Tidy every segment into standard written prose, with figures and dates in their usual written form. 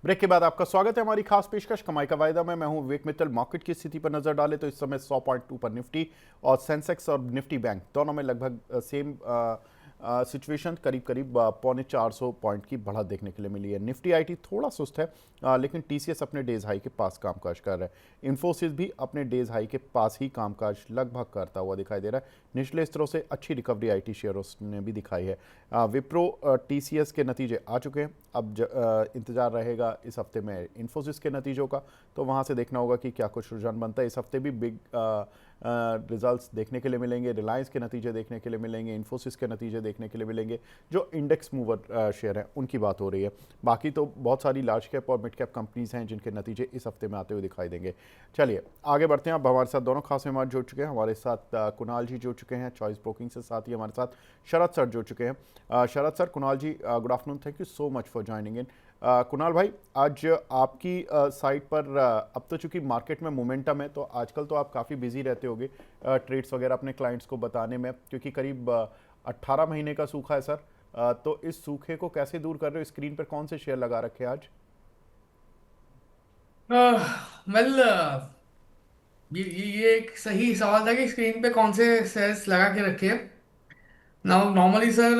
Break के बाद आपका स्वागत है हमारी खास पेशकश कमाई का वायदा में। मैं हूं विवेक मित्तल। मार्केट की स्थिति पर नजर डालें तो इस समय 100 पॉइंट ऊपर निफ्टी और सेंसेक्स और निफ्टी बैंक दोनों में लगभग सेम सिचुएशन, करीब करीब 450 पॉइंट की बढ़त देखने के लिए मिली है। निफ्टी आईटी थोड़ा सुस्त है, लेकिन टीसीएस अपने डेज हाई के पास कामकाज कर रहा है। इन्फोसिस भी अपने डेज हाई के पास ही कामकाज लगभग करता हुआ दिखाई दे रहा है। निचले स्तरों से अच्छी रिकवरी आईटी शेयरों ने भी दिखाई है। विप्रो टीसीएस के नतीजे आ चुके हैं। अब इंतजार रहेगा इस हफ्ते में इन्फोसिस के नतीजों का, तो वहाँ से देखना होगा कि क्या कुछ रुझान बनता है। इस हफ्ते भी बिग रिजल्ट्स देखने के लिए मिलेंगे। रिलायंस के नतीजे देखने के लिए मिलेंगे, इन्फोसिस के नतीजे देखने के लिए मिलेंगे। जो इंडेक्स मूवर शेयर हैं उनकी बात हो रही है। बाकी तो बहुत सारी लार्ज कैप और मिड कैप कंपनीज हैं जिनके नतीजे इस हफ्ते में आते हुए दिखाई देंगे। चलिए आगे बढ़ते हैं। अब हमारे साथ दोनों खास मेहमान जुड़ चुके हैं। हमारे साथ कुणाल जी जुड़ चुके हैं चॉइस ब्रोकिंग से, साथ ही हमारे साथ शरद सर जुड़ चुके हैं। Sharad sir, Kunal ji, good afternoon, thank you so much for joining in. Kunal भाई, आज आपकी साइट पर अब तो चूंकि मार्केट में मोमेंटम है, तो आजकल तो आप काफ़ी बिजी रहते होगे ट्रेड्स वगैरह अपने क्लाइंट्स को बताने में, क्योंकि करीब 18 महीने का सूखा है सर। तो इस सूखे को कैसे दूर कर रहे हो? स्क्रीन पर कौन से शेयर लगा रखे हैं आज? वेल, ये एक सही सवाल था कि स्क्रीन पे कौन से सेल्स लगा के रखे हैं। नॉर्मली सर,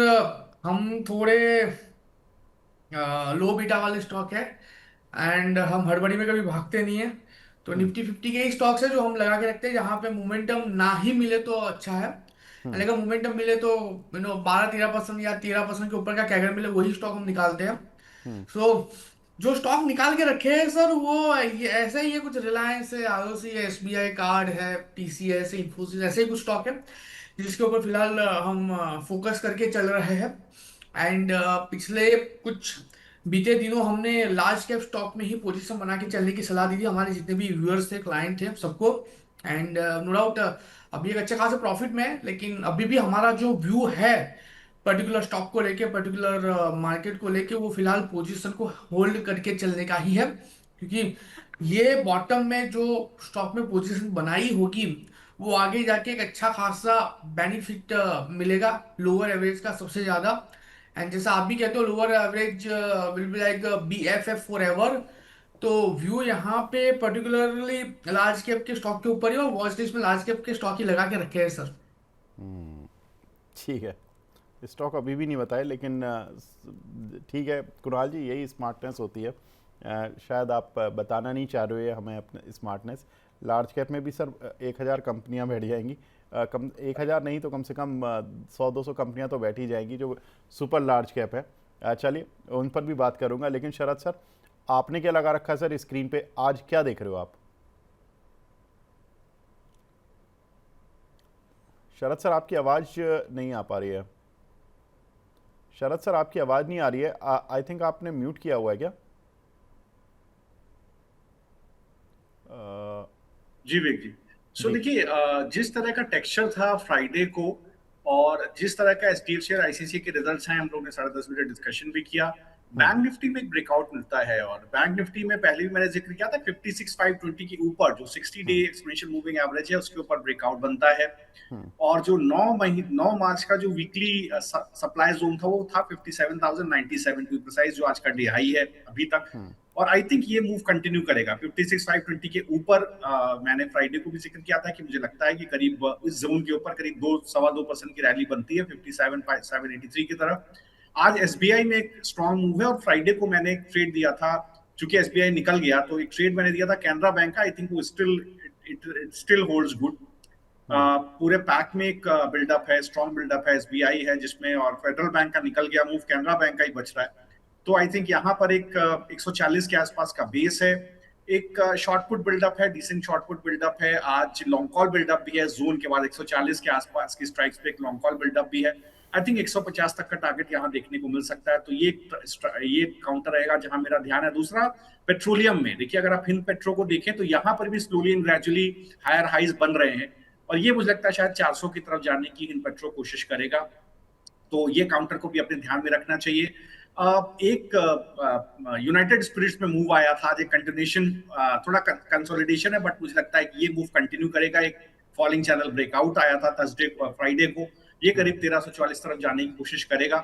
हम थोड़े लो बीटा वाले स्टॉक है एंड हम हड़बड़ी में कभी भागते नहीं है। तो हम्म। निफ्टी 50 के ही स्टॉक्स है जो हम लगा के रखते हैं, जहाँ पे मोमेंटम ना ही मिले तो अच्छा है। हम्म। लेकिन मोमेंटम मिले तो 12-13% या 13% के ऊपर का कैगर मिले, वही स्टॉक हम निकालते हैं। हम्म। सो जो स्टॉक निकाल के रखे हैं सर, वो ये ऐसे ही है। कुछ रिलायंस है, आईओसी है, एसबीआई कार्ड है, टीसीएस है, इन्फोसिस, ऐसे ही कुछ स्टॉक है जिसके ऊपर फिलहाल हम फोकस करके चल रहे हैं। एंड पिछले कुछ बीते दिनों हमने लार्ज कैप स्टॉक में ही पोजीशन बना के चलने की सलाह दी थी हमारे जितने भी व्यूअर्स थे, क्लाइंट थे, सबको। एंड नो डाउट अभी एक अच्छे खासे प्रॉफिट में है, लेकिन अभी भी हमारा जो व्यू है पर्टिकुलर स्टॉक को लेके, पर्टिकुलर मार्केट को लेके, वो फिलहाल पोजीशन को होल्ड करके चलने का ही है। क्योंकि ये बॉटम में जो स्टॉक में पोजीशन बनाई होगी, वो आगे जाके एक अच्छा खासा बेनिफिट मिलेगा लोअर एवरेज का सबसे ज्यादा। एंड जैसा आप भी कहते हो, lower average will be like BFF for ever. तो व्यू यहाँ पे पर्टिकुलरली लार्ज कैप के स्टॉक के ऊपर ही, और वॉच लिस्ट में लार्ज कैप के स्टॉक ही लगा के रखे हैं सर। ठीक है। स्टॉक अभी भी नहीं बताए, लेकिन ठीक है कुणाल जी, यही स्मार्टनेस होती है। शायद आप बताना नहीं चाह रहे हो हमें अपने स्मार्टनेस। लार्ज कैप में भी सर 1,000 कंपनियां बैठ जाएंगी। कम 1,000 नहीं तो कम से कम 100-200 कंपनियां तो बैठ ही जाएंगी जो सुपर लार्ज कैप है। चलिए उन पर भी बात करूंगा, लेकिन शरद सर, आपने क्या लगा रखा है सर स्क्रीन पे? आज क्या देख रहे हो आप? शरद सर, आपकी आवाज़ नहीं आ पा रही है। शरद सर, आपकी आवाज़ नहीं आ रही है। आई थिंक आपने म्यूट किया हुआ है क्या? अ, जी विक जी। सो जी। देखिए, जिस तरह का टेक्सचर था फ्राइडे को और जिस तरह का एचडीएफसी और आईसीसी के रिजल्ट्स हैं, हम लोग ने 10:30 बजे डिस्कशन भी किया। हम्म। बैंक निफ्टी में एक ब्रेकआउट मिलता है और बैंक निफ्टी में पहले भी मैंने जिक्र किया था 56,520 के ऊपर जो 60 डे हम्म। एक्सपोनेंशियल मूविंग एवरेज है उसके ऊपर ब्रेकआउट बनता है। हम्म। और जो 9 मार्च का जो वीकली सप्लाई जोन था वो था 57,097 टू प्रिसाइज, जो आज का डे हाई है अभी तक। हम्म। और आई थिंक ये मूव कंटिन्यू करेगा 56,520 के ऊपर। मैंने फ्राइडे को भी जिक्र किया था कि मुझे लगता है कि करीब इस जोन के ऊपर करीब 2-2.25% की रैली बनती है 57,783 की तरफ। आज एसबीआई में एक स्ट्रॉन्ग मूव है और फ्राइडे को मैंने एक ट्रेड दिया था, चूंकि एसबीआई निकल गया तो एक ट्रेड मैंने दिया था कैनरा बैंक का। आई थिंक वो स्टिल होल्ड्स गुड। हम्म। पूरे पैक में एक बिल्डअप है, स्ट्रॉन्ग बिल्डअप है, एसबीआई है जिसमें, और फेडरल बैंक का निकल गया मूव, कैनरा बैंक का ही बच रहा है। तो आई थिंक यहाँ पर एक 140 के आसपास का बेस है। एक शॉर्ट पुट बिल्डअप है, डिसेंट शॉर्ट पुट बिल्डअप है। आज लॉन्ग कॉल बिल्डअप भी है जोन के बाद 140 के आसपास की स्ट्राइक्स पे एक लॉन्ग कॉल बिल्डअप भी है। आई थिंक 150 तक का टारगेट यहाँ देखने को मिल सकता है, तो ये काउंटर रहेगा जहां मेरा ध्यान है। दूसरा, पेट्रोलियम में देखिए, अगर आप हिंद पेट्रो को देखें तो यहाँ पर भी slowly and gradually higher highs बन रहे हैं और ये मुझे लगता है शायद 400 की तरफ जाने की हिंद पेट्रो कोशिश करेगा। तो ये काउंटर को भी अपने ध्यान में रखना चाहिए। एक यूनाइटेड स्पिरिट्स में मूव आया था, आज एक कंटिन्यूएशन, थोड़ा कंसोलिडेशन है, बट मुझे लगता है कि ये मूव कंटिन्यू करेगा। एक फॉलिंग चैनल ब्रेकआउट आया था थर्सडे फ्राइडे को, ये हम्म। करीब 1340 तरफ जाने की कोशिश करेगा।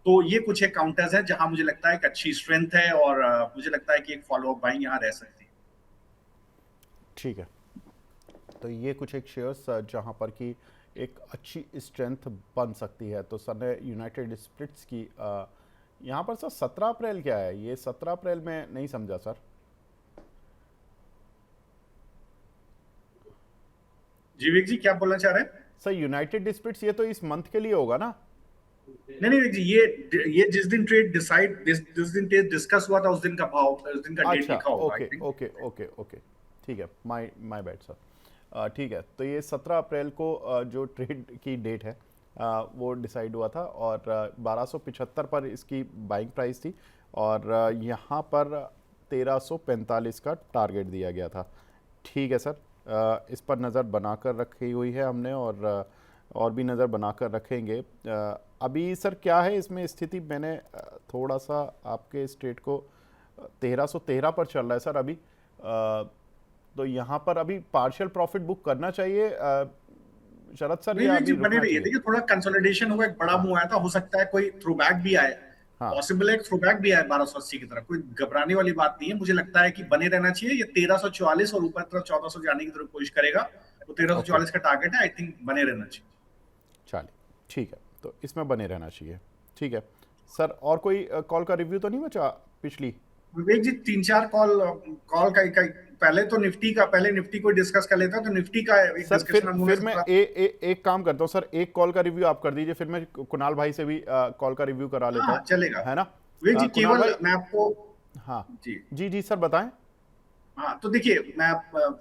तो ये कुछ एक काउंटर्स है जहां मुझे लगता है एक अच्छी स्ट्रेंथ है, और मुझे लगता है कि एक फॉलो अप बाइंग यहाँ रह सकती है। ठीक है, तो ये कुछ एक शेयर्स जहाँ पर कि एक अच्छी स्ट्रेंथ बन सकती है। तो सर ने यूनाइटेड स्पिरिट्स की यहाँ पर सर 17 अप्रैल क्या है? ये 17 अप्रैल में नहीं समझा सर। जी विवेक जी, क्या बोलना चाह रहे हैं? सर यूनाइटेड स्पिरिट्स ये तो इस मंथ के लिए होगा ना? नहीं नहीं विवेक जी, ये जिस दिन ट्रेड जिस दिन ट्रेड डिस्कस हुआ था उस दिन का भाव, उस दिन का डेट अच्छा, लिखा होगा I okay think. Okay okay okay, ठीक है, माय माय बैड सर। ठीक है, तो ये 17 अप्रैल को जो ट्रेड की डेट है वो डिसाइड हुआ था, और 1275 पर इसकी बाइंग प्राइस थी, और यहाँ पर 1345 का टारगेट दिया गया था। ठीक है सर, इस पर नज़र बनाकर रखी हुई है हमने, और भी नज़र बनाकर रखेंगे। अभी सर क्या है इसमें स्थिति? मैंने थोड़ा सा आपके स्टेट को 1313 पर चल रहा है सर अभी। तो यहाँ पर अभी पार्शियल प्रॉफिट बुक करना चाहिए शरद सर, नहीं या विवेक जी, अभी बने रुकना रहिए। चाहिए? देखिए थोड़ा कंसोलिडेशन हुआ, एक बड़ा हाँ मूव आया था, हो सकता है कोई थ्रोबैक भी आए। हाँ, पॉसिबल है एक थ्रोबैक भी आए 1280 की तरफ, कोई घबराने वाली बात नहीं है। मुझे लगता है कि बने रहना चाहिए। ये 1344 और ऊपर तरफ 1400 जाने की तरफ कोशिश करेगा, तो ओके, 1344 का टारगेट है, आई थिंक बने रहना चाहिए। चलिए ठीक है, तो इसमें बने रहना चाहिए। ठीक है सर, और कोई कॉल का रिव्यू तो नहीं बचा पिछली? विवेक जी, 3-4 कॉल कॉल का पहले तो निफ्टी को डिस्कस कर लेता हूं। तो निफ्टी का एक सर डिस्कशन हम होने फिर से मैं थोड़ा। एक काम करता हूँ सर, एक कॉल का रिव्यू आप कर दीजिए, फिर मैं कुणाल भाई से भी कॉल का रिव्यू करा लेता हाँ हूँ, चलेगा है ना? विवेक जी, कुणाल केवल भाई। मैं आपको। हाँ जी जी जी सर, बताएं। हाँ, तो देखिए मैं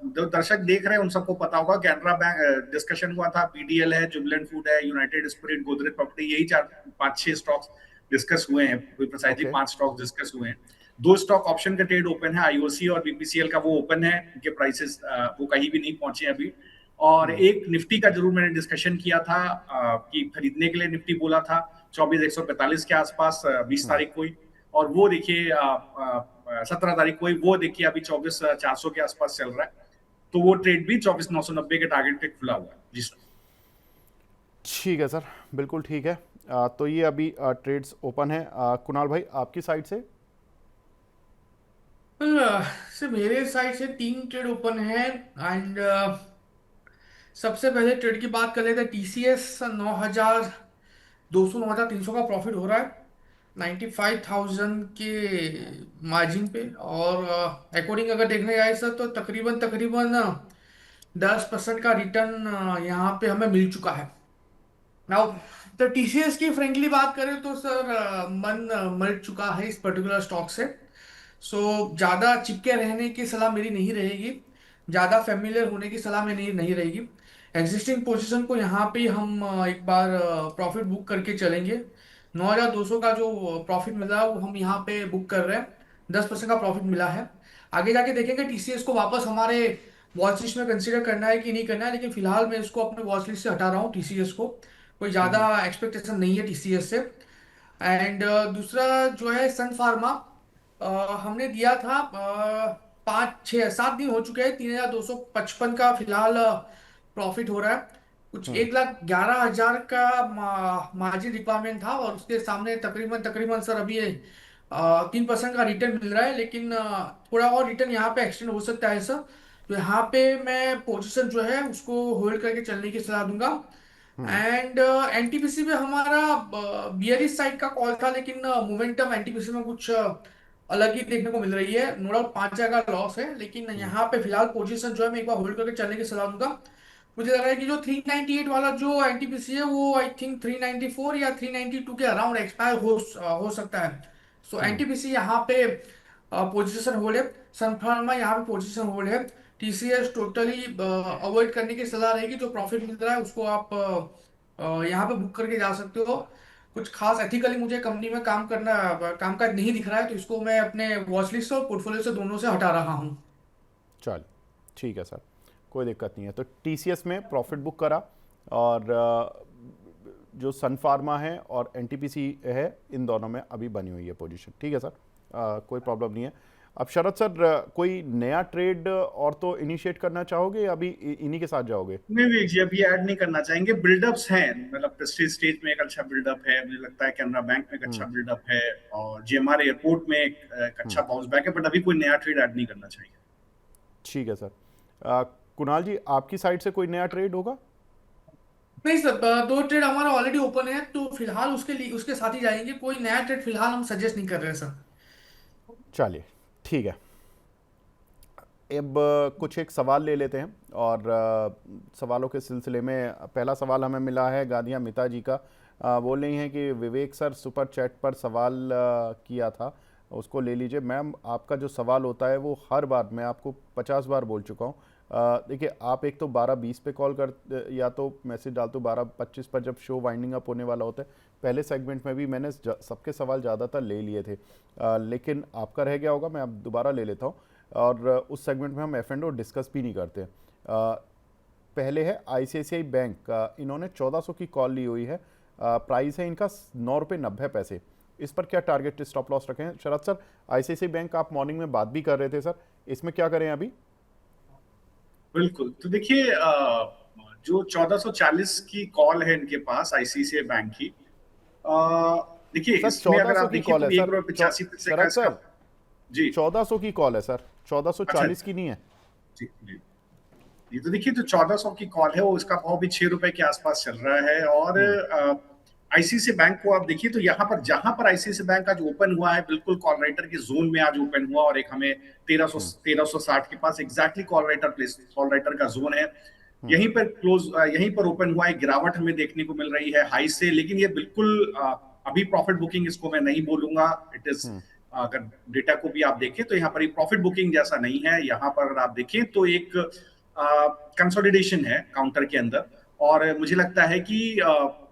जो दर्शक देख रहे हैं उन सबको पता होगा, कैनरा बैंक डिस्कशन हुआ था, पीडीएल है, जुबिलेंट फूड है, यूनाइटेड स्पिरिट, गोदरेज प्रॉपर्टी, यही 4-5-6 स्टॉक्स डिस्कस हुए हैं। कोई प्रिसाइजली ओके, 5 स्टॉक्स डिस्कस हुए हैं। 2 स्टॉक ऑप्शन का ट्रेड ओपन है, आईओसी और बीपीसीएल का वो ओपन है, उनके प्राइसेस वो कहीं भी नहीं पहुंचे अभी। और एक निफ्टी का जरूर मैंने डिस्कशन किया था कि खरीदने के लिए निफ्टी बोला था 24,145 के आसपास 20 तारीख को ही। और वो देखिए 17 तारीख को ही वो देखिए अभी 24,400 के आसपास चल रहा है। तो वो ट्रेड भी 24,990 के टारगेट पे खुला हुआ है। जी सर। ठीक है सर, बिल्कुल ठीक है। तो ये अभी ट्रेड्स ओपन है। कुणाल भाई आपकी साइड से? से मेरे साइड से 3 ट्रेड ओपन है। एंड सबसे पहले ट्रेड की बात कर लेते हैं। टीसीएस 9,200 9,300 का प्रॉफिट हो रहा है 95,000 के मार्जिन पे। और अकॉर्डिंग अगर देखने जाए सर, तो तकरीबन तकरीबन 10% का रिटर्न यहाँ पे हमें मिल चुका है। नाउ तो टीसीएस की फ्रेंकली बात करें तो सर मन मर चुका है इस पर्टिकुलर स्टॉक से। सो ज़्यादा चिपके रहने की सलाह मेरी नहीं रहेगी, ज़्यादा फेमिलियर होने की सलाह में नहीं रहेगी। एग्जिस्टिंग पोजीशन को यहाँ पे हम एक बार प्रॉफिट बुक करके चलेंगे। 9,200 का जो प्रॉफिट मिला वो हम यहाँ पे बुक कर रहे हैं। 10% का प्रॉफिट मिला है। आगे जाके देखेंगे टीसीएस को वापस हमारे वॉच लिस्ट में कंसीडर करना है कि नहीं करना है, लेकिन फिलहाल मैं इसको अपने वॉच लिस्ट से हटा रहा हूँ टीसीएस को। कोई ज़्यादा एक्सपेक्टेशन नहीं है टीसीएस से। एंड दूसरा जो है सन फार्मा, हमने दिया था 5-6-7 दिन हो चुके हैं, 3,255 का फिलहाल प्रॉफिट हो रहा है। कुछ 1,11,000 का मार्जिन रिक्वायरमेंट था, और उसके सामने तकरीबन तकरीबन सर अभी 3% का रिटर्न मिल रहा है। लेकिन थोड़ा और रिटर्न यहाँ पे एक्सटेंड हो सकता है सर। तो यहाँ पे मैं पोजीशन जो है उसको होल्ड करके चलने की सलाह दूंगा। एंड एनटीपीसी में हमारा बियरिश साइड का कॉल था, लेकिन मोमेंटम एनटीपीसी में कुछ अलग ही देखने को मिल रही है। नो डाउट 5,000 का लॉस है, लेकिन यहाँ पे फिलहाल पोजीशन जो है मैं एक बार होल्ड करके चलने की सलाह दूंगा। मुझे लग रहा है कि जो 398 वाला जो एनटीपीसी है वो आई थिंक 394 या 392 के अराउंड एक्सपायर हो सकता है। सो एनटीपीसी यहाँ पे पोजीशन होल्ड है। सनफार्मा यहाँ पे पोजीशन होल्ड है। टीसीएस टोटली अवॉइड करने की सलाह रहेगी। जो प्रॉफिट मिल रहा है उसको आप यहाँ पे बुक करके जा सकते हो। कुछ खास एथिकली मुझे कंपनी में कामकाज नहीं दिख रहा है, तो इसको मैं अपने वॉच लिस्ट और पोर्टफोलियो से दोनों से हटा रहा हूँ। चल ठीक है सर, कोई दिक्कत नहीं है। तो टीसीएस में प्रॉफिट बुक करा, और जो सन फार्मा है और एनटीपीसी है, इन दोनों में अभी बनी हुई है पोजीशन। ठीक है सर, कोई प्रॉब्लम नहीं है। अब शरद सर, कोई नया ट्रेड और तो इनिशिएट करना चाहोगे या अभी इन्हीं के साथ जाओगे? नहीं नहीं जी, अभी ऐड नहीं करना चाहेंगे। बिल्डअप्स हैं, मतलब प्रेस्टीज स्टेज में एक अच्छा बिल्डअप है, मुझे लगता है कैनरा बैंक में एक अच्छा बिल्डअप है, और जीएमआर एयरपोर्ट में एक अच्छा बाउंस बैक है, बट अभी कोई नया ट्रेड ऐड नहीं करना चाहिए। ठीक है सर। कुणाल जी, आपकी साइड से कोई नया ट्रेड होगा? नहीं सर, दो ट्रेड हमारा ऑलरेडी ओपन है, तो फिलहाल उसके लिए उसके साथ ही जाएंगे। कोई नया ट्रेड फिलहाल हम सजेस्ट नहीं कर रहे हैं सर। चलिए, ठीक है। अब कुछ एक सवाल ले लेते हैं, और सवालों के सिलसिले में पहला सवाल हमें मिला है गादिया मिता जी का। बोल रही हैं कि विवेक सर सुपर चैट पर सवाल किया था, उसको ले लीजिए। मैम, आपका जो सवाल होता है वो हर बार मैं आपको 50 बार बोल चुका हूँ। देखिए, आप एक तो 12:20 पे कॉल कर या तो मैसेज डालते हो 12:25 पर, जब शो वाइंडिंग अप होने वाला होता है। पहले सेगमेंट में भी मैंने सबके सवाल ज़्यादातर ले लिए थे, लेकिन आपका रह गया होगा, मैं अब दोबारा ले लेता हूँ। और उस सेगमेंट में हम F&O डिस्कस भी नहीं करते। पहले है ICICI बैंक, इन्होंने 1400 की कॉल ली हुई है, प्राइस है इनका 9 रुपये 90 पैसे। इस पर क्या टारगेट स्टॉप लॉस रखें शरद सर? ICICI बैंक आप मॉर्निंग में बात भी कर रहे थे सर, इसमें क्या करें अभी? बिल्कुल, तो देखिए, जो 1440 की कॉल है इनके पास आईसीआईसीआई बैंक की, देखिए सर इसमें अगर 1400 आप की देखिए कॉल तो है सर, 1 रुपये 85 पैसे का शरद इसका। सर, जी 1400 की कॉल है सर, अच्छा 1440 की नहीं है। जी जी। ये तो देखिए, तो 1400 की कॉल है, वो इसका भाव भी 6 रुपए के आसपास चल रहा है। और आईसीआईसीआई बैंक को आप देखिए तो यहाँ पर, जहां पर आईसीआईसीआई बैंक आज ओपन हुआ है, बिल्कुल कॉल राइटर के जोन में आज ओपन हुआ, और एक हमें 1360 के पास एग्जैक्टली कॉल राइटर का जोन है। यहीं पर यहीं पर ओपन हुआ है। गिरावट हमें देखने को मिल रही है हाई से, लेकिन ये बिल्कुल अभी प्रॉफिट बुकिंग इसको मैं नहीं बोलूंगा। इट इज, अगर डेटा को भी आप देखें तो यहाँ पर एक प्रॉफिट बुकिंग जैसा नहीं है। यहाँ पर अगर आप देखें तो एक कंसोलिडेशन है काउंटर के अंदर, और मुझे लगता है कि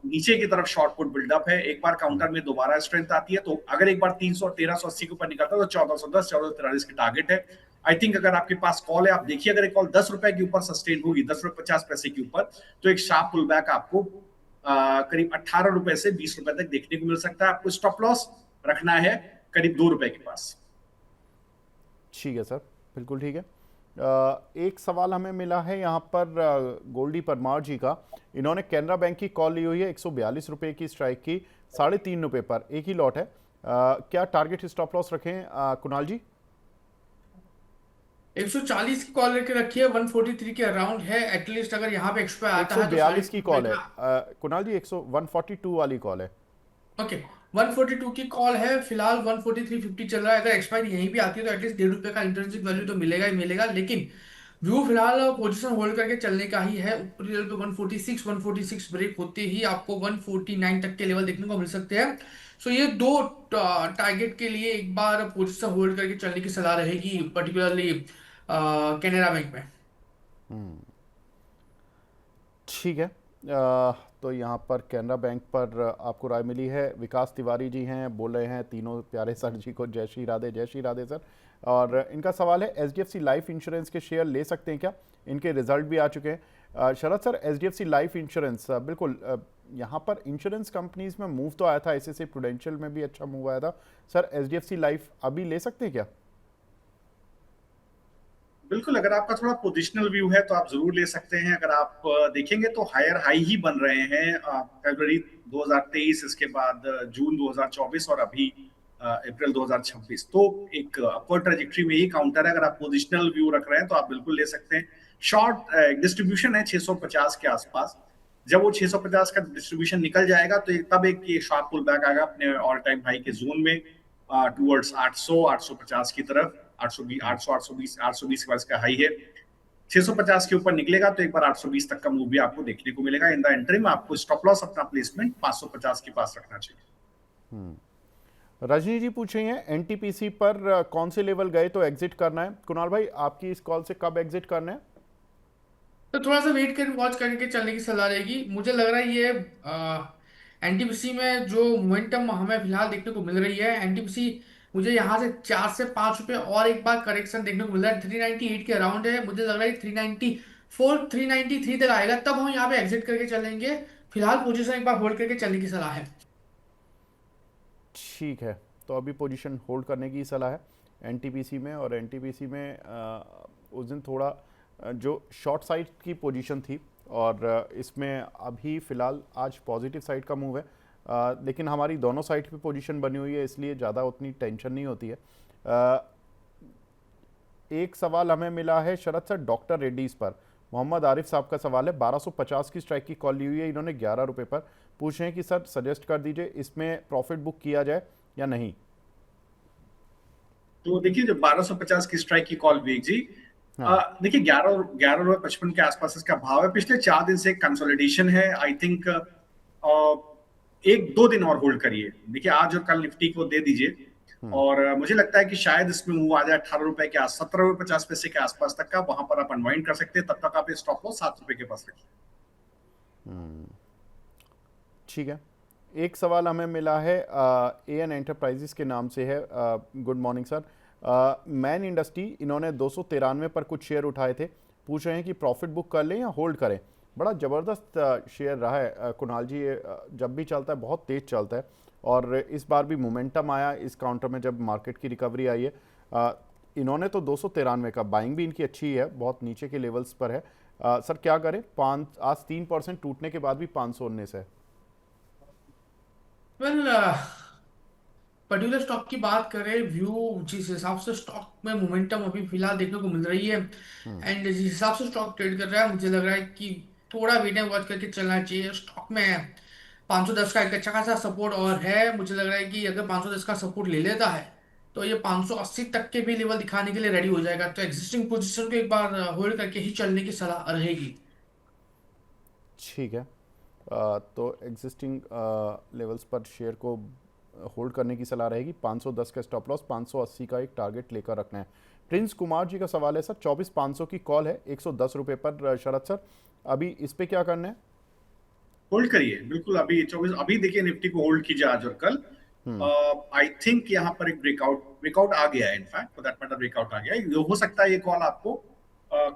नीचे की तरफ शॉर्ट पुट बिल्डअप है। एक बार काउंटर में दोबारा स्ट्रेंथ आती है, तो अगर एक बार 300 1380 के ऊपर निकलता है तो 1410 1443 की टारगेट है। आई थिंक अगर आपके पास कॉल है, आप देखिए, अगर एक कॉल 10 रुपए के ऊपर सस्टेन होगी, 10 रुपए 50 पैसे के ऊपर, तो एक शार्प पुल बैक आपको करीब 18 रुपए से 20 रुपए तक देखने को मिल सकता है। आपको स्टॉप लॉस रखना है करीब 2 रुपए के पास। ठीक है सर, बिल्कुल ठीक है। एक सवाल हमें मिला है यहाँ पर गोल्डी परमार जी का। इन्होंने कैनरा बैंक की कॉल ली हुई है 142 रुपये की स्ट्राइक की, 3.5 रुपये पर, एक ही लॉट है। क्या टारगेट स्टॉप लॉस रखें कुणाल जी? 140 की कॉल लेके रखिए, 143 के अराउंड है एटलीस्ट। अगर यहाँ पे एक्सपायर आता है तो 142 की कॉल है का। कुणाल जी, 142 वाली कॉल है। ओके, 142 की कॉल है फिलहाल। 143.50 चल रहा है। अगर एक्सपायरी यहीं भी आती है तो एटलीस्ट 1.5 रुपए का इंटरेंसिक वैल्यू तो मिलेगा ही मिलेगा। लेकिन व्यू फिलहाल पोजीशन होल्ड करके चलने का ही है। ऊपरी लेवल पे 146 ब्रेक होते ही आपको 149 तक के लेवल देखने को मिल सकते हैं। सो ये दो टारगेट के लिए एक बार पोजीशन होल्ड करके चलने की सलाह रहेगी, पर्टिकुलरली कैनरा बैंक में। ठीक है। तो यहाँ पर कैनरा बैंक पर आपको राय मिली है। विकास तिवारी जी हैं, बोल रहे हैं तीनों प्यारे सर जी को जय श्री राधे, जय श्री राधे सर। और इनका सवाल है, एचडीएफसी लाइफ इंश्योरेंस के शेयर ले सकते हैं क्या? इनके रिजल्ट भी आ चुके हैं। Sharad sir, HDFC life insurance, बिल्कुल यहाँ पर इंश्योरेंस कंपनीज में मूव तो आया था, ऐसे प्रूडेंशियल में भी अच्छा मूव आया था सर। एचडीएफसी लाइफ अभी ले सकते हैं क्या? बिल्कुल, अगर आपका थोड़ा पोजिशनल व्यू है तो आप जरूर ले सकते हैं। अगर आप देखेंगे तो हायर हाई ही बन रहे हैं, फरवरी 2023, इसके बाद जून 2024, और अभी अप्रैल 2026। तो एक अपवर्ड ट्रेजेक्टरी में ही काउंटर है। अगर आप पोजिशनल व्यू रख रहे हैं तो आप बिल्कुल ले सकते हैं। शॉर्ट डिस्ट्रीब्यूशन है 650 के आसपास। जब वो 650 का डिस्ट्रीब्यूशन निकल जाएगा तो तब एक ये शार्प पुल बैक आएगा अपने ऑल टाइम हाई के जोन में, टुवर्ड्स 800 850 की तरफ। 820 820 820 के पास का हाई है। 650 के ऊपर निकलेगा तो एक बार 820 तक का मूव भी आपको देखने को मिलेगा। इन द इंटरिम आपको स्टॉप लॉस अपना प्लेसमेंट 550 के पास रखना चाहिए। रजनी जी पूछ रही हैं, एनटीपीसी पर कौन से लेवल गए तो एग्जिट करना है? कुणाल भाई, आपकी इस कॉल से कब एग्जिट करना है? तो थोड़ा सा वेट कर वॉच करके चलने की सलाह रहेगी। मुझे लग रहा है ये एनटीपीसी में जो मोमेंटम हमें फिलहाल देखने को मिल रही है, एनटीपीसी मुझे यहाँ से 4 से 5 रुपए और एक बार करेक्शन देखने को मिल रहा है। 398 के अराउंड है, मुझे लग रहा है 394 393 तक आएगा, तब हम यहाँ पे एग्जिट करके चलेंगे। फिलहाल पोजीशन एक बार होल्ड करके चलने की सलाह है। ठीक है, तो अभी पोजीशन होल्ड करने की सलाह है। एनटीपीसी में, और एनटीपीसी में उस दिन थोड़ा जो शॉर्ट साइड की पोजीशन थी, और इसमें अभी फ़िलहाल आज पॉजिटिव साइड का मूव है, लेकिन हमारी दोनों साइड पे पोजीशन बनी हुई है, इसलिए ज़्यादा उतनी टेंशन नहीं होती है। एक सवाल हमें मिला है शरद सर डॉक्टर रेड्डीज पर, मोहम्मद आरिफ साहब का सवाल है। 1250 की स्ट्राइक की कॉल ली हुई है इन्होंने 11 रुपए पर, पूछ रहे हैं कि सर सजेस्ट कर दीजिए इसमें प्रॉफिट बुक किया जाए या नहीं। तो देखिए, जब 1250 की स्ट्राइक की कॉल विवेक जी, देखिए 11 रुपए 55 के आसपास इसका भाव है। पिछले 4 दिन से कंसोलिडेशन है। आई थिंक 1-2 दिन और होल्ड करिए। देखिए आज और कल निफ्टी को दे दीजिए, और मुझे लगता है कि शायद इसमें मूव आ जाए 18 रुपए के 17 रुपए 50 पैसे के आसपास तक का। वहां पर आप अनवाइंड कर सकते हैं, तब तक आप स्टॉप लॉस 7 रुपए के पास रखिए। ठीक है। एक सवाल हमें मिला है एएन एंटरप्राइजेस के नाम से है। Good morning sir, man industry इन्होंने 293 पर कुछ शेयर उठाए थे, पूछ रहे हैं कि प्रॉफिट बुक कर लें या होल्ड करें। बड़ा ज़बरदस्त शेयर रहा है कुणाल जी, ये जब भी चलता है बहुत तेज़ चलता है, और इस बार भी मोमेंटम आया इस काउंटर में जब मार्केट की रिकवरी आई है। इन्होंने तो 293 का, बाइंग भी इनकी अच्छी है, बहुत नीचे के लेवल्स पर है। सर क्या करें, आज 3% टूटने के बाद भी 519 है। वेल, पर्टिकुलर स्टॉक की बात करें, व्यू जिस हिसाब से स्टॉक में मोमेंटम अभी फिलहाल देखने को मिल रही है, एंड जिस हिसाब से स्टॉक ट्रेड कर रहा है, मुझे लग रहा है कि थोड़ा वेट एंड वॉच करके चलना चाहिए। स्टॉक में 510 का एक अच्छा खासा सपोर्ट और है। मुझे लग रहा है कि अगर 510 का सपोर्ट ले लेता है तो ये 580 तक के भी लेवल दिखाने के लिए रेडी हो जाएगा। तो एग्जिस्टिंग पोजीशन को एक बार होल्ड करके ही चलने की सलाह रहेगी। ठीक है, तो एग्जिस्टिंग लेवल्स पर शेयर को होल्ड करने की सलाह रहेगी। 510 का स्टॉप लॉस, 580 का एक टारगेट लेकर रखना है। प्रिंस कुमार जी का सवाल है सर, 24,500 की कॉल है 110 रुपए पर। शरद सर अभी इस पे क्या करना है? होल्ड करिए बिल्कुल। अभी देखिए निफ्टी को होल्ड कीजिए आज और कल। आई थिंक यहाँ पर एक ब्रेकआउट आ गया है। In fact for that matter breakout आ गया है। ये हो सकता है ये कॉल आपको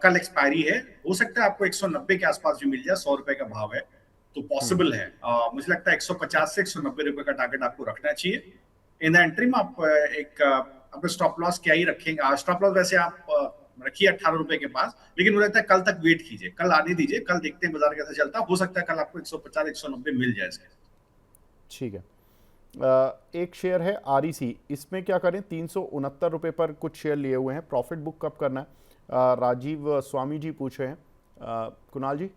कल एक्सपायरी है, हो सकता है आपको 190 के आसपास भी मिल जाए। 100 रुपए का भाव है तो पॉसिबल है। मुझे लगता है 150 से 190 रुपए का टारगेट आपको रखना चाहिए। इन द एंट्रीम आप अपने स्टॉप लॉस क्या ही रखेंगे। स्टॉप लॉस वैसे आप रखिए 18 रुपए के पास, लेकिन मुझे लगता है कल तक वेट कीजिए, कल आने दीजिए, कल देखते हैं बाजार कैसे चलता है। हो सकता है कल आपको 150 190 मिल जाए इसके। ठीक है। एक शेयर है आरईसी, इसमें क्या करें? 369 रुपए पर कुछ शेयर लिए हुए हैं, प्रॉफिट बुक कब करना है? राजीव स्वामी जी पूछ रहे हैं। कुणाल जी।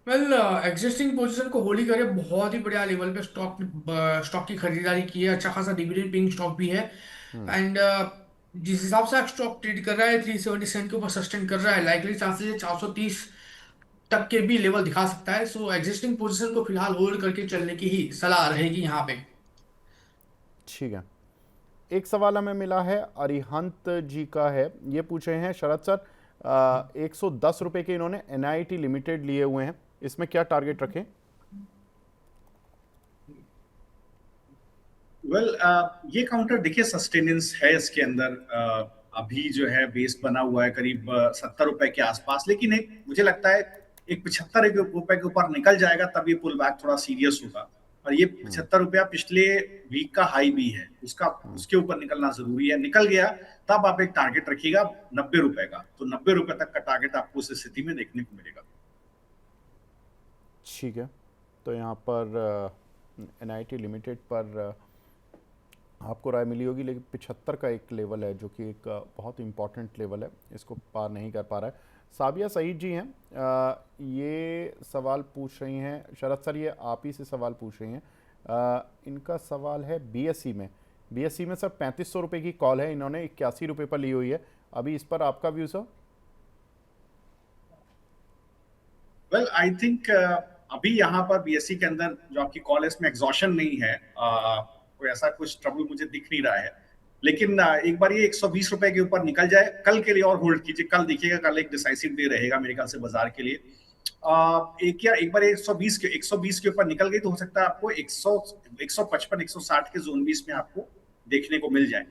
वेल, एग्जिस्टिंग पोजीशन को होल्ड ही करे। बहुत ही बढ़िया लेवल पे स्टॉक की खरीदारी की है। अच्छा खासा डिविडेंड पेइंग स्टॉक भी है, एंड जिस हिसाब से स्टॉक ट्रेड कर रहा है 377 के ऊपर सस्टेन कर रहा है, लाइकली चांसेस है 430 तक के भी लेवल दिखा सकता है। सो एग्जिस्टिंग पोजीशन को फिलहाल होल्ड करके चलने की ही सलाह रहेगी यहाँ पे। ठीक है। एक सवाल हमें मिला है अरिहंत जी का है, ये पूछ रहे हैं शरद सर 110 रुपए के इन्होंने एनआईटी लिमिटेड लिए हुए हैं, इसमें क्या टारगेट रखें? वेल, ये काउंटर देखिए सस्टेनेंस है इसके अंदर। अभी जो है बेस बना हुआ है करीब 70 रुपए के आसपास, लेकिन मुझे लगता है एक 75 रुपए के ऊपर निकल जाएगा तब ये पुल बैक थोड़ा सीरियस होगा। और ये 75 रुपया पिछले वीक का हाई भी है, उसके ऊपर निकलना जरूरी है। निकल गया तब आप एक टारगेट रखिएगा 90 रुपए का। तो 90 रुपए तक का टारगेट आपको उस स्थिति में देखने को मिलेगा। ठीक है, तो यहाँ पर एनआईटी लिमिटेड पर आपको राय मिली होगी, लेकिन 75 का एक लेवल है जो कि एक बहुत इंपॉर्टेंट लेवल है, इसको पार नहीं कर पा रहा है। साबिया सईद जी हैं, ये सवाल पूछ रही हैं शरद सर, ये आप ही से सवाल पूछ रही हैं। इनका सवाल है बीएससी में सर 3500 रुपये की कॉल है, इन्होंने 81 रुपये पर ली हुई है। अभी इस पर आपका view sir? Well, I think अभी यहाँ पर बीएससी के अंदर जो आपकी कॉल है इसमें एग्जॉशन नहीं है। कोई ऐसा कुछ ट्रबल मुझे दिख नहीं रहा है, लेकिन एक बार ये 120 रुपए के ऊपर निकल जाए कल के लिए और होल्ड कीजिए। कल देखिएगा, कल एक डिसाइसिव डे रहेगा मेरे ख्याल से बाजार के लिए। एक बार 120 के ऊपर निकल गई तो हो सकता है आपको 155 160 के जोन भी इसमें आपको देखने को मिल जाए।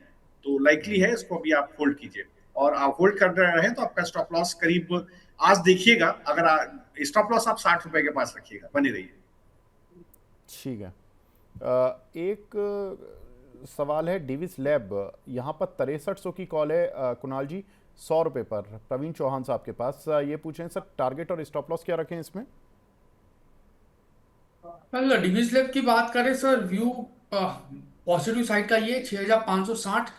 तो लाइकली है इसको अभी आप होल्ड कीजिए, और आप होल्ड कर रहे हैं तो आपका स्टॉप लॉस करीब आज देखिएगा, अगर स्टॉप लॉस आप 60 रुपए के पास रखिएगा, बने रहिए। ठीक है। एक सवाल है डिविस लैब, यहाँ पर 6300 की कॉल है कुणाल जी, 100 रुपये पर। प्रवीण चौहान साहब के पास ये पूछें सर, टारगेट और स्टॉप लॉस क्या रखें इसमें? कल डिविज लैब की बात करें सर, व्यू पॉजिटिव साइड का ये 6560,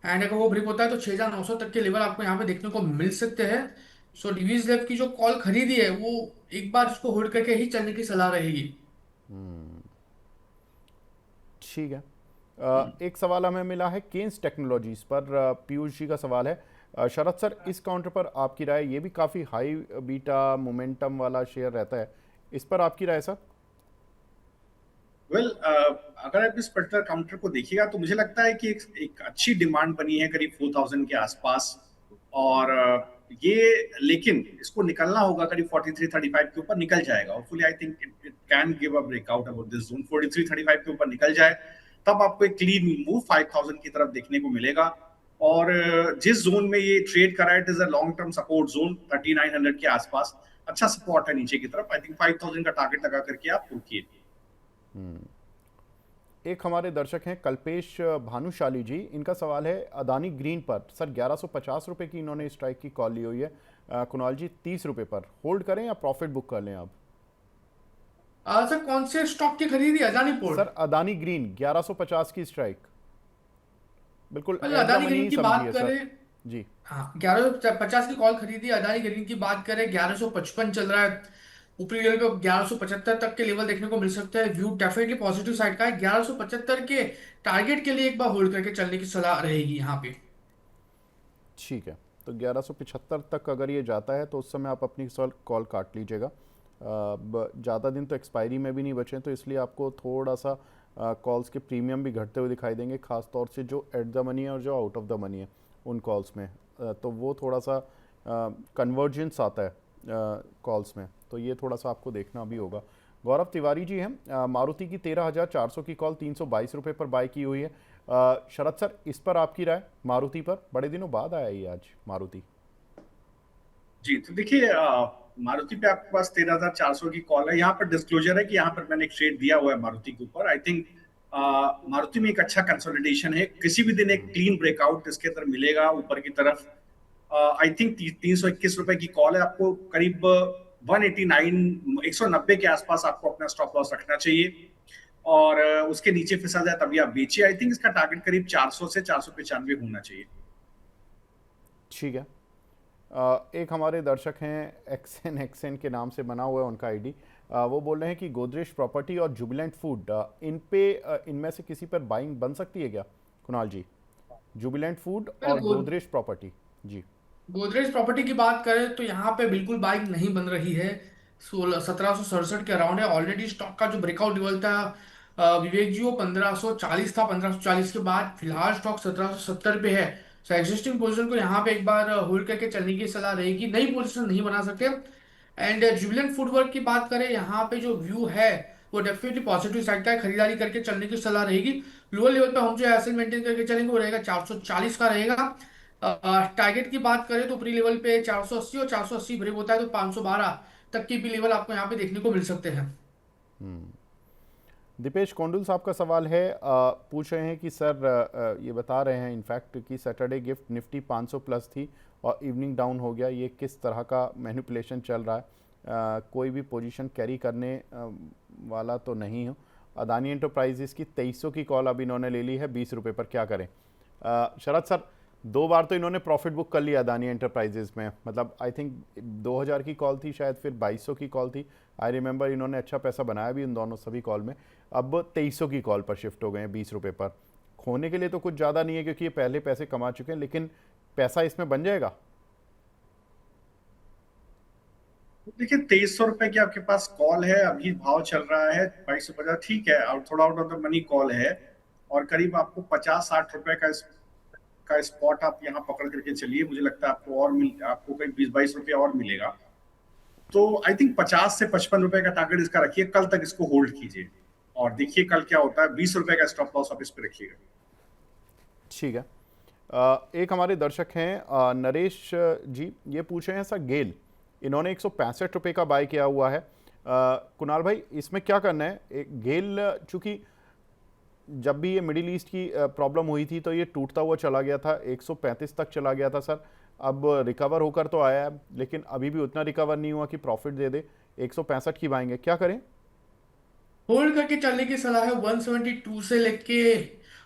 एंड अगर वो ब्रेक होता है तो 6900 तक के लेवल आपको यहाँ पे देखने को मिल सकते हैं। सो डिविज लैब की जो कॉल खरीदी है वो एक बार इसको होल्ड करके ही चलने की सलाह रहेगी। ठीक है। एक सवाल हमें मिला है केन्स टेक्नोलॉजीज पर, पीयूष जी का सवाल है, शरद सर इस काउंटर पर आपकी राय? ये भी काफ़ी हाई बीटा मोमेंटम वाला शेयर रहता है, इस पर आपकी राय सर? वेल अगर आप इस पर्टिकुलर काउंटर को देखिएगा तो मुझे लगता है कि एक अच्छी डिमांड बनी है करीब 4000 के आसपास, और ये लेकिन इसको निकलना होगा करीब 4335 के ऊपर निकल जाएगा। Hopefully I think it can give a breakout about this zone. 4335 के ऊपर निकल जाए तब आपको एक क्लीन मूव 5000 की तरफ देखने को मिलेगा। और जिस जोन में ये ट्रेड कर रहा है it is a long term support zone 3900 के आसपास, अच्छा सपोर्ट है नीचे की तरफ। आई थिंक 5000 का टारगेट लगा करके आप रुकिए। एक हमारे दर्शक हैं कल्पेश भानुशाली जी, इनका सवाल है अदानी ग्रीन पर। सर 1150 रुपये की इन्होंने स्ट्राइक की कॉल ली हुई है, कुणाल जी 30 रुपये पर होल्ड करें या प्रॉफिट बुक कर लें आप? सर कौन से स्टॉक की खरीदी? Adani port? Sir Adani green 1150 की स्ट्राइक, बिल्कुल पहले at the Adani money green की समझिए बात सर करें, जी। हाँ 1150 की कॉल खरीदी। अदानी ग्रीन की बात करें 1155 चल रहा है, ऊपरी लेवल पे 1175 तक के लेवल देखने को मिल सकता है। व्यू डेफिनेटली पॉजिटिव साइड का है। 1175 के टारगेट के लिए एक बार होल्ड करके चलने की सलाह रहेगी यहाँ पे। ठीक है, तो 1175 तक अगर ये जाता है तो उस समय आप अपनी कॉल काट लीजिएगा। ज़्यादा दिन तो एक्सपायरी में भी नहीं बचे, तो इसलिए आपको थोड़ा सा कॉल्स के प्रीमियम भी घटते हुए दिखाई देंगे, खास तौर से जो एट द मनी है और जो आउट ऑफ द मनी है उन कॉल्स में। तो वो थोड़ा सा कन्वर्जेंस आता है कॉल्स में, तो ये थोड़ा सा आपको देखना भी होगा। गौरव तिवारी जी हैं, मारुति की 13,400 की कॉल 322 रुपये पर बाय की हुई है। शरद सर इस पर आपकी राय? मारुति पर बड़े दिनों बाद आया ये आज मारुति। जी तो देखिए मारुति पे आपके पास 13,400 की कॉल है। यहाँ पर डिस्क्लोजर है कि यहाँ पर मैंने एक ट्रेड दिया हुआ है मारुति के ऊपर। आई थिंक मारुति में एक अच्छा कंसोलिडेशन है, किसी भी दिन एक क्लीन ब्रेकआउट इसके अंदर मिलेगा ऊपर की तरफ। आई थिंक 321 रुपए की कॉल है, आपको करीब 189 190 के आसपास आपको अपना स्टॉप लॉस रखना चाहिए, और उसके नीचे फिसल जाए तभी आप बेचिए। आई थिंक इसका टारगेट करीब 400 से 495 होना चाहिए। ठीक है। एक हमारे दर्शक हैं एक्सेन के नाम से बना हुआ है उनका आईडी, वो बोल रहे हैं कि गोदरेज प्रॉपर्टी और जुबिलेंट फूड, इन पे इनमें से किसी पर बाइंग बन सकती है क्या कुणाल जी? जुबिलेंट फूड और गोदरेज प्रॉपर्टी जी। गोदरेज प्रॉपर्टी की बात करें तो यहाँ पे बिल्कुल बाइंग नहीं बन रही है। 1767 के अराउंड है। ऑलरेडी स्टॉक का जो ब्रेकआउट लेवल था विवेक जी, वो 1540 था। 1540 के बाद फिलहाल स्टॉक 1770 पे है। सो एग्जिस्टिंग पोजीशन को यहाँ पे एक बार होल्ड करके चलने की सलाह रहेगी, नई पोजीशन नहीं बना सकते। एंड जुबिलेंट फूडवर्क की बात करें, यहाँ पे जो व्यू है वो डेफिनेटली पॉजिटिव साइड का है, खरीदारी करके चलने की सलाह रहेगी। लोअर लेवल पे हम जो एसेट मेंटेन करके चलेंगे वो रहेगा 440 का रहेगा। टारगेट की बात करें तो प्री लेवल पे 480, और 480 ब्रेक होता है तो 512 तक की भी लेवल आपको यहाँ पे देखने को मिल सकते हैं। दीपेश कोंडुल साहब का सवाल है, पूछ रहे हैं कि सर ये बता रहे हैं इनफैक्ट कि सैटरडे गिफ्ट निफ्टी 500 प्लस थी और इवनिंग डाउन हो गया, ये किस तरह का मैनिपुलेशन चल रहा है? कोई भी पोजीशन कैरी करने वाला तो नहीं हो। अदानी एंटरप्राइजेस की 2300 की कॉल अब इन्होंने ले ली है 20 रुपये पर, क्या करें? शरद सर 2 बार तो इन्होंने प्रॉफिट बुक कर लिया अदानी एंटरप्राइजेस में, मतलब आई थिंक 2000 की कॉल थी शायद, फिर 2200 की कॉल थी। आई रिमेंबर इन्होंने अच्छा पैसा बनाया भी इन दोनों सभी कॉल में। अब 2300 की कॉल पर शिफ्ट हो गए हैं 20 रुपये पर। खोने के लिए तो कुछ ज़्यादा नहीं है क्योंकि ये पहले पैसे कमा चुके हैं, लेकिन पैसा इसमें बन जाएगा। देखिए 2300 रुपए की आपके पास कॉल है, अभी भाव चल रहा है 2250, ठीक है, और थोड़ा out of the money call है, और करीब आपको 50-60 रुपए का स्पॉट आप यहाँ पकड़ करके चलिए। मुझे लगता है आपको करीब 20-22 रुपये और मिलेगा। तो आई थिंक 50 से 55 रुपए का टारगेट इसका रखिए, कल तक इसको होल्ड कीजिए और देखिए कल क्या होता है। 20 रुपए का स्टॉप लॉस आप इस पे रखिएगा। ठीक है। एक हमारे दर्शक हैं नरेश जी, ये पूछ रहे हैं सर गेल, इन्होंने 165 रुपये का बाय किया हुआ है। कुणाल भाई इसमें क्या करना है? एक गेल चूंकि जब भी ये मिडिल ईस्ट की प्रॉब्लम हुई थी तो ये टूटता हुआ चला गया था, 135 तक चला गया था सर। अब रिकवर होकर तो आया है, लेकिन अभी भी उतना रिकवर नहीं हुआ कि प्रॉफिट दे दे। 165 की बाएंगे, क्या करें? होल्ड करके चलने की सलाह है। 172 से लेके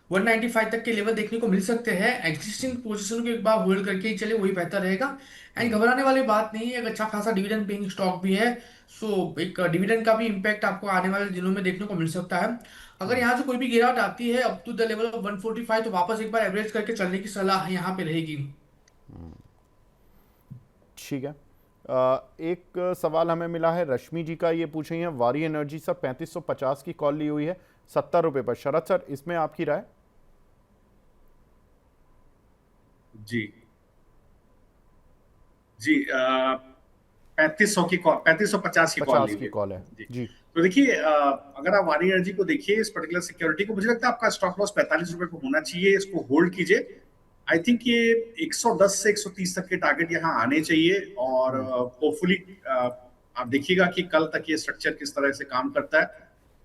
195 तक के लेवल देखने को मिल सकते हैं। एग्जिस्टिंग पोजीशन को एक बार होल्ड करके ही चले, वही बेहतर रहेगा। एंड घबराने वाली बात नहीं है, एक अच्छा खासा डिविडेंड पेइंग स्टॉक भी है। सो एक डिविडेंड का भी इम्पैक्ट आपको आने वाले दिनों में देखने को मिल सकता है। अगर यहाँ से कोई भी गिरावट आती है up to the level of 145, तो वापस एक बार एवरेज करके चलने की सलाह यहाँ पे रहेगी। ठीक है। एक सवाल हमें मिला है रश्मि जी का, ये पूछ रही हैं वारी एनर्जी सर 3550 की कॉल ली हुई है 70 रुपए पर। शरद सर, इसमें आपकी राय? जी जी 3500 की कॉल, 3550 की कॉल 50 ली की हुई कॉल है जी। जी। तो देखिए अगर आप वारी एनर्जी को देखिए, इस पर्टिकुलर सिक्योरिटी को, मुझे लगता है आपका स्टॉप लॉस 45 रुपए को होना चाहिए। इसको होल्ड कीजिए। आई थिंक ये 110 से 130 तक के टारगेट यहाँ आने चाहिए, और होपफुली आप देखिएगा कि कल तक ये स्ट्रक्चर किस तरह से काम करता है,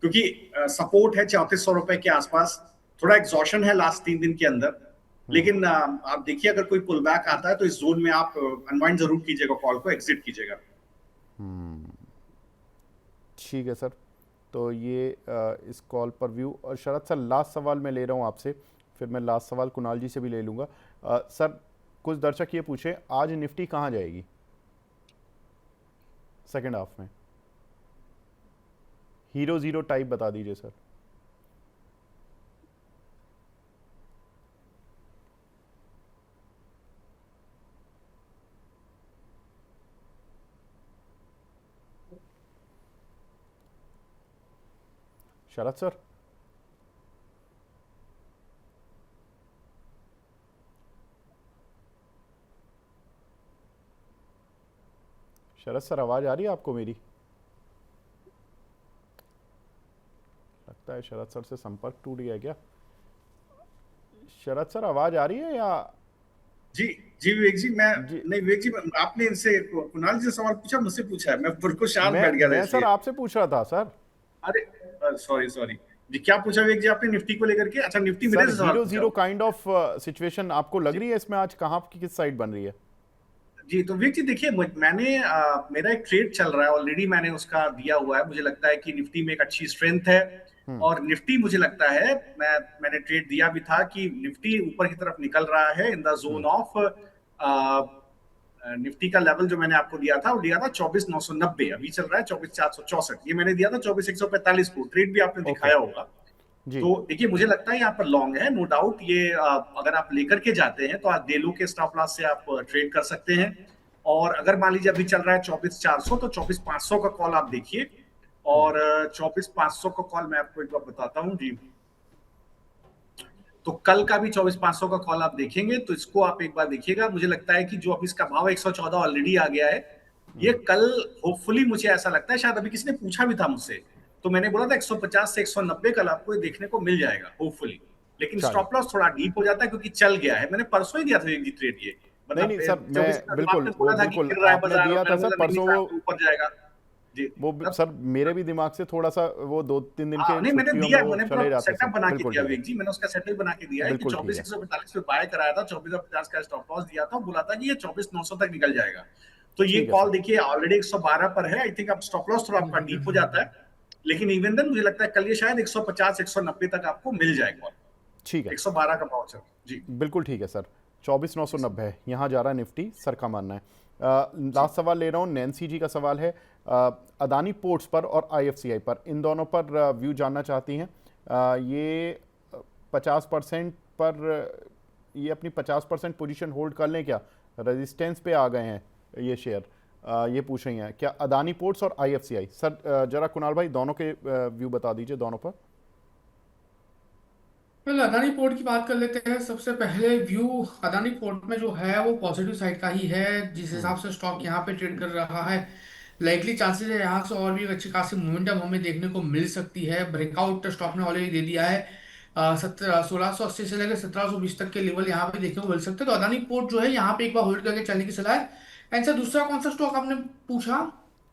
क्योंकि सपोर्ट है 3400 रुपए के आसपास। थोड़ा एग्जॉशन है लास्ट 3 दिन के अंदर, लेकिन आप देखिए अगर कोई पुल बैक आता है तो इस जोन में आप अनवाइंड जरूर कीजिएगा, कॉल को एग्जिट कीजिएगा। ठीक है सर, तो ये इस कॉल पर व्यू। और शरद सर, लास्ट सवाल मैं ले रहा हूँ आपसे, फिर मैं लास्ट सवाल कुणाल जी से भी ले लूँगा। सर, कुछ दर्शक ये पूछे आज निफ्टी कहाँ जाएगी सेकेंड हाफ में? हीरो जीरो टाइप बता दीजिए सर। शरद सर, शरद सर आवाज आ रही है आपको मेरी? लगता है शरद सर से संपर्क टूट गया क्या? शरद सर आवाज आ रही है या? जी जी विवेक जी, मैं जी, नहीं विवेक जी, आपने इनसे कुणाल जी से सवाल पूछा, मुझसे पूछा है, मैं बिल्कुल शांत बैठ गया था मैं सर इसलिए। आपसे पूछ रहा था सर। अरे सॉरी सॉरी जी, क्या पूछा विवेक जी आपने निफ्टी को लेकर के? अच्छा, निफ्टी मेरे सर से सवाल हीरो पूछा। जीरो काइंड ऑफ सिचुएशन आपको लग रही है इसमें? आज कहाँ की किस साइड बन रही है? जी तो विवेक जी देखिए, मैंने मेरा एक ट्रेड चल रहा है ऑलरेडी, मैंने उसका दिया हुआ है। मुझे लगता है कि निफ्टी में एक अच्छी स्ट्रेंथ है, और निफ्टी मुझे लगता है, मैंने ट्रेड दिया भी था कि निफ्टी ऊपर की तरफ निकल रहा है in the zone of Nifty का लेवल जो मैंने आपको दिया था, वो दिया था 24,990। अभी चल रहा है 24,464। ये मैंने दिया था 24,145 को, ट्रेड भी आपने ओके दिखाया होगा। जी। तो देखिए मुझे लगता है यहाँ पर लॉन्ग है, नो डाउट। ये अगर आप लेकर के जाते हैं तो आज डेलो के स्टॉप लॉस से आप ट्रेड कर सकते हैं। और अगर मान लीजिए अभी चल रहा है 24,400, तो 24,500 का कॉल आप देखिए। और 24,500 का कॉल मैं आपको एक बार बताता हूँ जी। तो कल का भी 24,500 का कॉल आप देखेंगे, तो इसको आप एक बार देखिएगा। मुझे लगता है कि जो अभी इसका भाव 114 ऑलरेडी आ गया है, ये कल होपफुली, मुझे ऐसा लगता है, शायद अभी किसी ने पूछा भी था मुझसे, तो मैंने बोला था 150 से 190 कल आपको देखने को मिल जाएगा होपफुली। लेकिन चलिए, स्टॉप लॉस थोड़ा डीप हो जाता है क्योंकि चल गया है। मैंने परसों ही दिया था एक ट्रेड, ये नहीं मतलब नहीं सर, 24 मैं बिल्कुल, आपने वो बोला था कि बिल्कुल गिर रहा है आपने बाजार, दिया और था मैंने सर बोला नहीं परसों साहब, वो तो ऊपर जाएगा जी। वो सर मेरे भी दिमाग से थोड़ा सा वो 2-3 दिन के नहीं मैंने छुट्टियों में दिया, वो मैंने पूरा चले जाते सेटअप सर। बना के बिल्कुल दिया ठीक है, विवेक जी, मैंने उसका सेटअप बना के दिया है कि बिल्कुल ठीक है। 24,145 पे बाय कराया था, 24,050 का स्टॉप लॉस दिया था, बोला था कि ये 24,900 तक निकल जाएगा। तो ये ठीक है कॉल सर। देखिए ऑलरेडी 112 पर है। आई थिंक अब स्टॉप लॉस थोड़ा आपका डीप हो जाता है, लेकिन इवन देन मुझे लगता है कल ये शायद 150 190 तक आपको मिल जाए कॉल। ठीक है, 112 का भाव चल जी बिल्कुल ठीक है सर। 24,990 है, यहाँ जा रहा है निफ्टी, सर का मानना है। लास्ट सवाल ले रहा हूँ, नैन्सी जी का सवाल है अदानी पोर्ट्स पर और आईएफसीआई पर, इन दोनों पर व्यू जानना चाहती हैं। ये 50% पर, ये अपनी 50% पोजीशन होल्ड कर लें क्या? रेजिस्टेंस पे आ गए हैं ये शेयर। ये पूछ रही हैं क्या अदानी पोर्ट्स और आईएफसीआई। सर जरा कुणाल भाई दोनों के व्यू बता दीजिए दोनों पर। पहले अदानी पोर्ट की बात कर लेते हैं। सबसे पहले व्यू अदानी पोर्ट में जो है वो पॉजिटिव साइड का ही है। जिस हिसाब से स्टॉक यहाँ पे ट्रेड कर रहा है, लाइकली चांसेस है यहाँ से और भी अच्छी खासी मोमेंटम हमें देखने को मिल सकती है। ब्रेकआउट स्टॉक ने ऑलरेडी दे दिया है। 1680 से लेकर 1720 तक के लेवल यहाँ पे देखने को मिल सकते हैं। तो अदानी पोर्ट जो है यहाँ पे एक बार होल्ड करके चलने की सलाह है। एंड सर, दूसरा कौन सा स्टॉक आपने पूछा?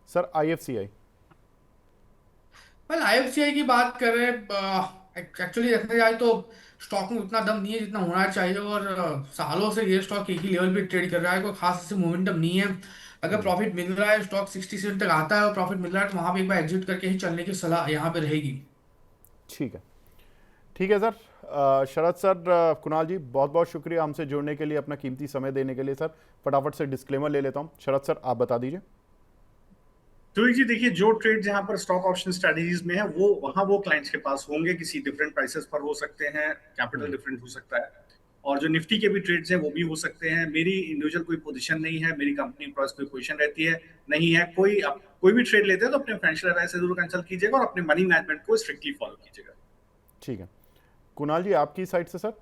Sir IFCI. वेल, आईएफसीआई की बात करें, एक्चुअली देखा जाए तो स्टॉक में उतना दम नहीं है जितना होना चाहिए, और सालों से ये स्टॉक एक ही लेवल पे ट्रेड कर रहा है, कोई खास ऐसे मोमेंटम नहीं है। अगर प्रॉफिट मिल रहा है, स्टॉक 67 तक आता है और प्रॉफिट मिल रहा है, तो वहां पे एक बार एग्जिट करके ही चलने की सलाह यहाँ पे रहेगी। ठीक है, ठीक है सर। शरद सर, कुणाल जी, बहुत बहुत शुक्रिया हमसे जुड़ने के लिए, अपना कीमती समय देने के लिए। सर फटाफट से डिस्क्लेमर ले लेता हूँ। शरद सर, आप बता दीजिए। तो जी देखिए, जो ट्रेड जहां पर स्टॉक ऑप्शन स्ट्रेटजीज में है वो वहां वो क्लाइंट्स के पास होंगे, किसी डिफरेंट प्राइसेस पर हो सकते हैं, कैपिटल डिफरेंट हो सकता है, और जो निफ्टी के भी ट्रेड्स हैं वो भी हो सकते हैं। मेरी इंडिविजुअल कोई पोजीशन नहीं है, मेरी कंपनी के पास कोई पोजीशन रहती है नहीं है। कोई भी ट्रेड लेते हैं तो अपने फाइनेंशियल एडवाइजर से जरूर कंसल्ट कीजिएगा और अपने मनी मैनेजमेंट को स्ट्रिक्टली फॉलो कीजिएगा। ठीक है, कुणाल जी, आपकी साइड से सर।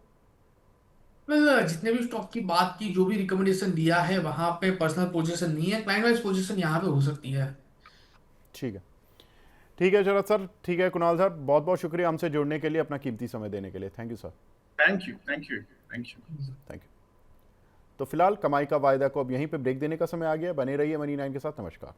जितने भी स्टॉक की बात की, जो भी रिकमेंडेशन दिया है, वहां पे पर्सनल पोजीशन नहीं है, क्लाइंट वाइज पोजीशन यहाँ पे हो सकती है। ठीक है, ठीक है शरद सर, ठीक है कुणाल सर, बहुत बहुत शुक्रिया हमसे जुड़ने के लिए, अपना कीमती समय देने के लिए। Thank you sir. Thank you, thank you, thank you. Thank you. तो फिलहाल कमाई का वायदा को अब यहीं पे ब्रेक देने का समय आ गया। बने रहिए मनी 9 के साथ। नमस्कार।